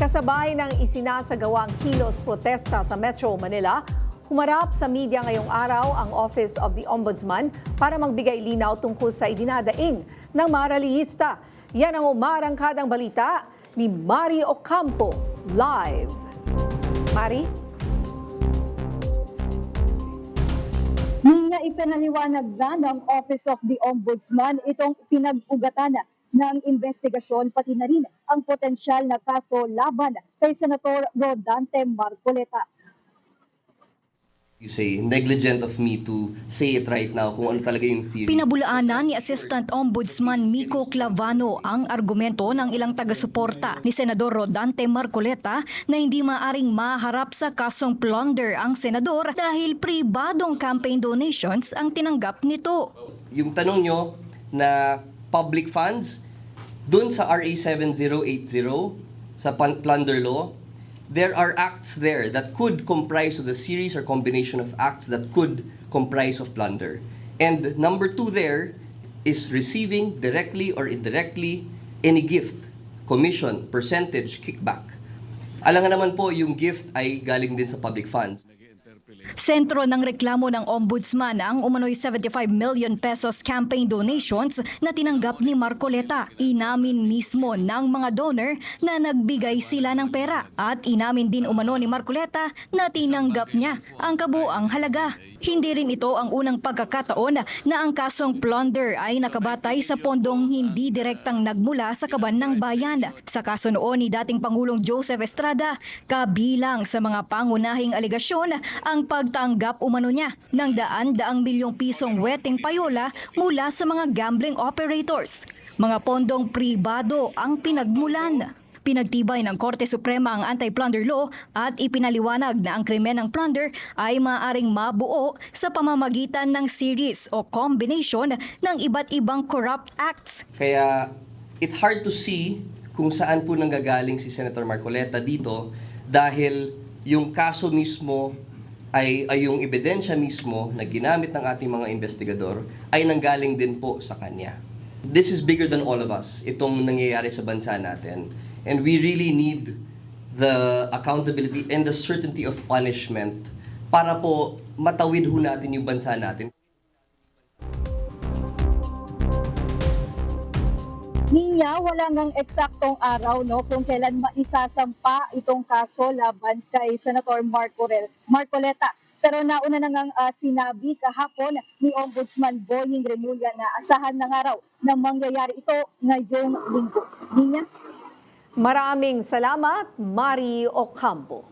Kasabay ng isinasagawang kilos protesta sa Metro Manila, humarap sa media ngayong araw ang Office of the Ombudsman para magbigay linaw tungkol sa idinadaing ng maralihista. Yan ang umarangkadang balita ni Mari Ocampo live. Mari? Nga ipinaliwanag na ng Office of the Ombudsman itong pinag-ugatan ng investigasyon pati na rin ang potensyal na kaso laban kay Senator Rodante Marcoleta. You say, negligent of me to say it right now kung ano talaga yung theory. Pinabulaanan ni Assistant Ombudsman Miko Clavano ang argumento ng ilang taga-suporta ni Senador Rodante Marcoleta na hindi maaring maharap sa kasong plunder ang senador dahil pribadong campaign donations ang tinanggap nito. Yung tanong nyo na public funds, dun sa RA 7080, sa plunder law, there are acts there that could comprise of the series or combination of acts that could comprise of plunder. And number 2 there is receiving directly or indirectly any gift, commission, percentage, kickback. Alangan naman po yung gift ay galing din sa public funds. Sentro ng reklamo ng Ombudsman ang umano'y 75 million pesos campaign donations na tinanggap ni Marcoleta. Inamin mismo ng mga donor na nagbigay sila ng pera at inamin din umano ni Marcoleta na tinanggap niya ang kabuang halaga. Hindi rin ito ang unang pagkakataon na ang kasong plunder ay nakabatay sa pondong hindi direktang nagmula sa kaban ng bayan. Sa kaso noon ni dating Pangulong Joseph Estrada, kabilang sa mga pangunahing aligasyon ang pagtanggap umano niya ng daan-daang milyong pisong weteng payola mula sa mga gambling operators. Mga pondong pribado ang pinagmulan. Pinagtibay ng Korte Suprema ang anti-plunder law at ipinaliwanag na ang krimen ng plunder ay maaaring mabuo sa pamamagitan ng series o combination ng iba't ibang corrupt acts. Kaya it's hard to see kung saan po nanggagaling si Senator Marcoleta dito dahil yung kaso mismo ay yung ebidensya mismo na ginamit ng ating mga investigador ay nanggaling din po sa kanya. This is bigger than all of us, itong nangyayari sa bansa natin. And we really need the accountability and the certainty of punishment para po matawid ho natin yung bansa natin. Niya, wala ngang eksaktong araw kung kailan maisasampa itong kaso laban kay Senator Marcoleta. Pero nauna na ngang sinabi kahapon ni Ombudsman Boying Remulla na asahan ng araw na mangyayari ito ngayong linggo. Niya? Maraming salamat, Mari Ocampo.